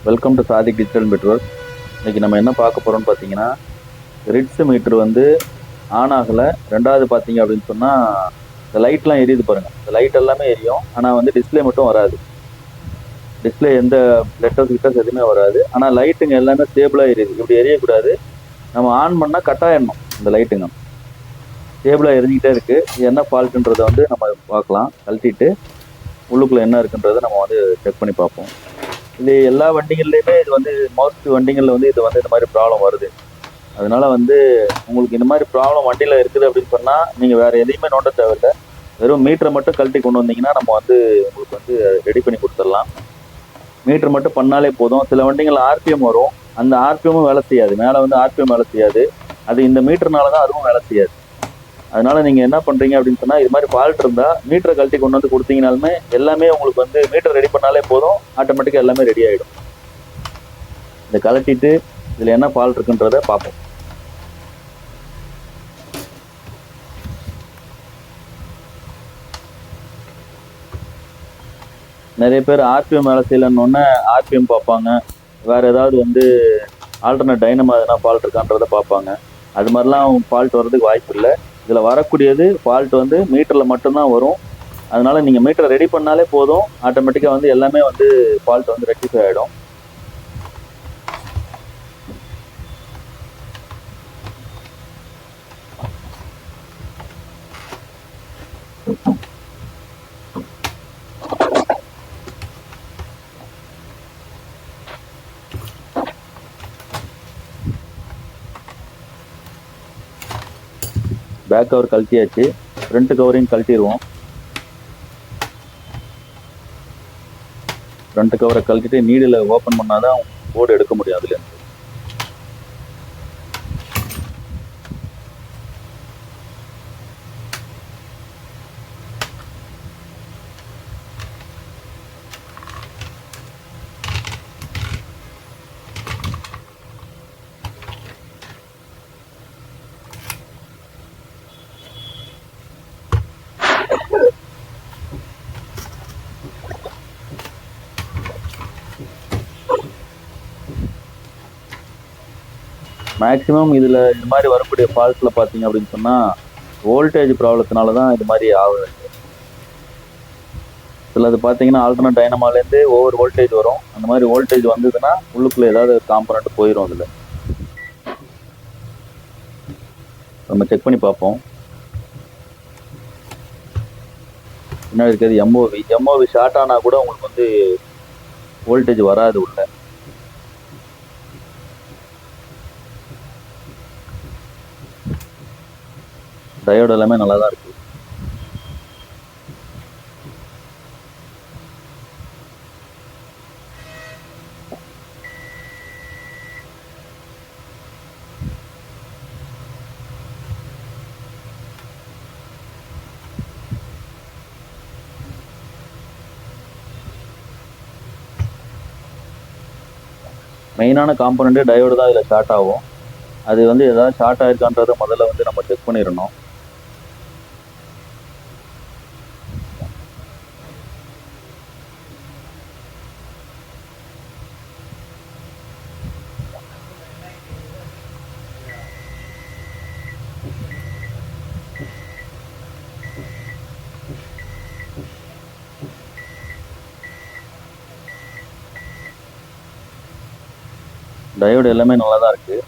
Welcome to Sadiq digital network. இன்றைக்கி நம்ம என்ன பார்க்க போகிறோம்னு பார்த்தீங்கன்னா, ரிட்ஸ் மீட்ரு வந்து ஆன் ஆகலை. ரெண்டாவது பார்த்தீங்க அப்படின்னு சொன்னால், இந்த லைட்லாம் எரியுது பாருங்கள். இந்த லைட் எல்லாமே எரியும், ஆனால் வந்து டிஸ்பிளே மட்டும் வராது. டிஸ்பிளே எந்த லெட்டர்ஸ் கிட்டஸ் எதுவுமே வராது, ஆனால் லைட்டுங்க எல்லாமே ஸ்டேபிளாக எரியுது. இப்படி எரியக்கூடாது. நம்ம ஆன் பண்ணால் கட்டாயிடணும். இந்த லைட்டுங்க ஸ்டேபிளாக எரிஞ்சிக்கிட்டே இருக்குது. இது என்ன ஃபால்ட்டுன்றதை வந்து நம்ம பார்க்கலாம். கழட்டிட்டு உள்ளுக்குள்ளே என்ன இருக்குன்றதை நம்ம வந்து செக் பண்ணி பார்ப்போம். இது எல்லா வண்டிகள்லையுமே இது வந்து மோஸ்ட் வண்டிகளில் வந்து இது வந்து இந்த மாதிரி ப்ராப்ளம் வருது. அதனால வந்து உங்களுக்கு இந்த மாதிரி ப்ராப்ளம் வண்டியில் இருக்குது அப்படின்னு சொன்னால், நீங்கள் வேறு எதையுமே நோண்ட தேவையில்லை. வெறும் மீட்டரை மட்டும் கழட்டி கொண்டு வந்தீங்கன்னா நம்ம வந்து உங்களுக்கு வந்து ரெடி பண்ணி கொடுத்துடலாம். மீட்டர் மட்டும் பண்ணாலே போதும். சில வண்டிகள் ஆர்பிஎம் வரும், அந்த ஆர்பிஎம்மும் வேலை செய்யாது. மேலே வந்து ஆர்பிஎம் வேலை செய்யாது. அது இந்த மீட்டர்னால தான் அதுவும் வேலை செய்யாது. அதனால நீங்கள் என்ன பண்ணுறீங்க அப்படின்னு சொன்னால், இது மாதிரி ஃபால்ட் இருந்தால் மீட்டரை கழட்டி கொண்டு வந்து கொடுத்தீங்கனாலுமே எல்லாமே உங்களுக்கு வந்து மீட்டர் ரெடி பண்ணாலே போதும், ஆட்டோமேட்டிக்காக எல்லாமே ரெடி ஆகிடும். இதை கழட்டிட்டு இதில் என்ன ஃபால்ட் இருக்குன்றதை பார்ப்போம். நிறைய பேர் ஆர்பிஎம் வேலை செய்யலன்னொன்னே ஆர்பிஎம் பார்ப்பாங்க, வேறு ஏதாவது வந்து ஆல்டர்னேட் டைனமோ எதனா ஃபால்ட் இருக்கான்றதை பார்ப்பாங்க. அது மாதிரிலாம் ஃபால்ட் வர்றதுக்கு வாய்ப்பு இல்லை. இதில் வரக்கூடியது ஃபால்ட் வந்து மீட்டரில் மட்டும்தான் வரும். அதனால நீங்கள் மீட்டரை ரெடி பண்ணாலே போதும், ஆட்டோமேட்டிக்காக வந்து எல்லாமே வந்து ஃபால்ட் வந்து ரெக்டிஃபை ஆகிடும். பேக் கவர் கழட்டியாச்சு. ஃப்ரண்ட் கவரையும் கழட்டிடுவோம். ஃப்ரண்ட் கவரை கழட்டிட்டு நீடில் ஓப்பன் பண்ணால் தான் போர்டு எடுக்க முடியும். அதுலேருந்து மேக்ஸிமம் இதில் இது மாதிரி வரக்கூடிய ஃபால்ட்ஸில் பார்த்தீங்க அப்படின்னு சொன்னால், வோல்டேஜ் ப்ராப்ளத்தினால தான் இது மாதிரி ஆகுது. சிலது பார்த்தீங்கன்னா ஆல்டர்னேட் டைனமாலேருந்து ஓவர் வோல்டேஜ் வரும். அந்த மாதிரி வோல்டேஜ் வந்ததுன்னா உள்ளுக்குள்ளே ஏதாவது காம்பனண்ட் போயிடும். அதில் நம்ம செக் பண்ணி பார்ப்போம். என்ன இருக்கிறது, எம்ஓவி ஷார்ட் ஆனால் கூட உங்களுக்கு வந்து வோல்டேஜ் வராது உள்ள. டயோடு எல்லாமே நல்லா தான் இருக்குது. மெயினான காம்பனண்ட்டு டயோடு தான் இதில் ஷார்ட் ஆகும். அது வந்து எதாவது ஷார்ட் ஆகிருக்கான்றதை முதல்ல வந்து நம்ம செக் பண்ணிடணும். டயோடு எல்லாமே நல்லா தான் இருக்குது.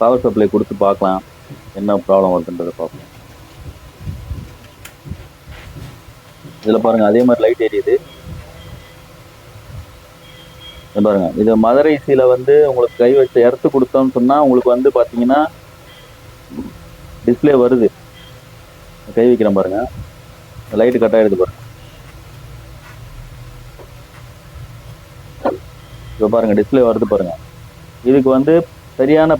பவர் சப்ளை கொடுத்து பார்க்கலாம் என்ன ப்ராப்ளம் வருதுன்றதை பார்க்கலாம். இதில் பாருங்கள், அதே மாதிரி லைட் எரியுது. பாருங்கள், இது மதர் ஐசியில் வந்து உங்களுக்கு கை வச்சு எர்த்து கொடுத்தோம்னு சொன்னால் உங்களுக்கு வந்து பார்த்தீங்கன்னா டிஸ்பிளே வருது. கை வைக்கிறேன் பாருங்கள், லைட்டு கட் ஆகிடுது பாருங்கள். இப்போ பாருங்கள், டிஸ்பிளே வருது பாருங்கள். இதுக்கு வந்து சரியான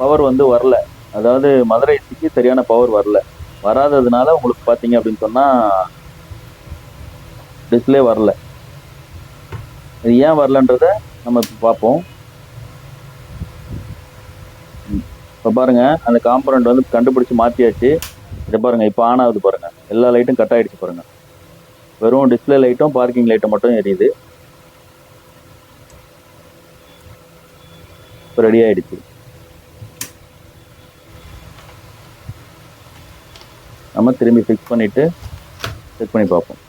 பவர் வந்து வரல. அதாவது மதர் ஐசிக்கு சரியான பவர் வரல. வராததுனால உங்களுக்கு பார்த்தீங்க அப்படின்னு சொன்னால் டிஸ்பிளே வரல. இது ஏன் வரலன்றதை நம்ம இப்போ பார்ப்போம். இப்போ பாருங்கள், அந்த காம்பனண்ட் வந்து கண்டுபிடிச்சி மாற்றியாச்சு. இதை பாருங்கள், இப்போ ஆன் ஆகுது பாருங்கள். எல்லா லைட்டும் கட் ஆகிடுச்சு பாருங்கள். வெறும் டிஸ்பிளே லைட்டும் பார்க்கிங் லைட்டும் மட்டும் எரியுது. இப்போ ரெடி ஆகிடுச்சு. நம்ம திரும்பி ஃபிக்ஸ் பண்ணிவிட்டு செக் பண்ணி பார்ப்போம்.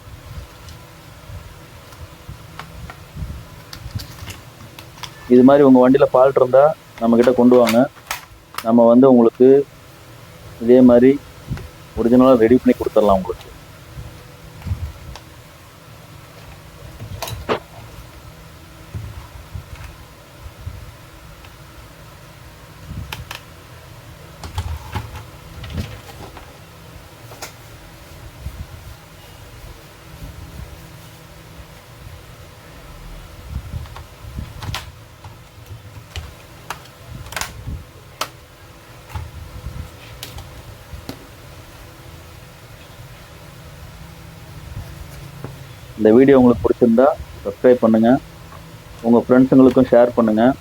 இது மாதிரி உங்கள் வண்டியில் ஃபால்ட் இருந்தால் நம்மக்கிட்ட கொண்டு வாங்க. நம்ம வந்து உங்களுக்கு இதே மாதிரி ஒரிஜினலாக ரெடி பண்ணி கொடுத்துடலாம் உங்களுக்கு. இந்த வீடியோ உங்களுக்கு பிடிச்சிருந்தா சப்ஸ்கிரைப் பண்ணுங்கள், உங்கள் ஃப்ரெண்ட்ஸுங்களுக்கும் ஷேர் பண்ணுங்கள்.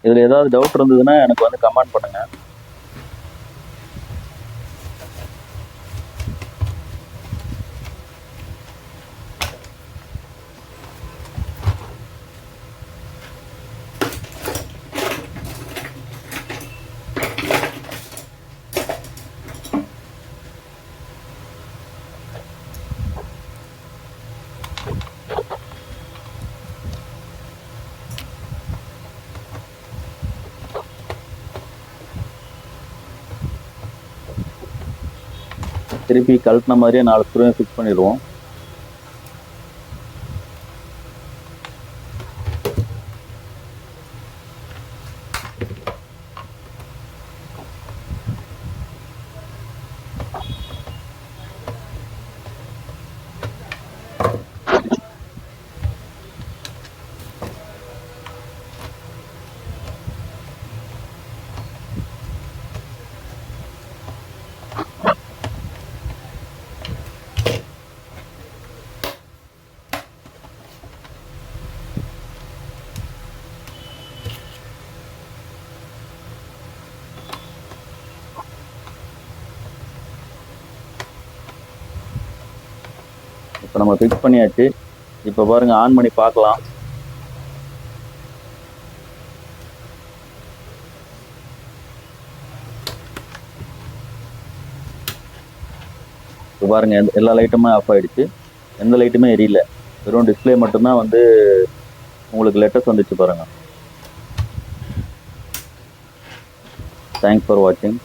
இதில் ஏதாவது டவுட் இருந்ததுன்னா எனக்கு வந்து கமெண்ட் பண்ணுங்கள். திருப்பி கழட்டின மாதிரியே 4 ஸ்க்ரூவையும் ஃபிக்ஸ் பண்ணிடுவோம். இப்போ நம்ம ஃபிக்ஸ் பண்ணியாச்சு. இப்போ பாருங்கள், ஆன் பண்ணி பார்க்கலாம். இப்போ பாருங்கள், எல்லா லைட்டுமே ஆஃப் ஆகிடுச்சு, எந்த லைட்டுமே எரியல. வெறும் டிஸ்பிளே மட்டும்தான் வந்து உங்களுக்கு லெட்டர்ஸ் வந்துச்சு பாருங்கள். தேங்க்ஸ் ஃபார் வாட்சிங்.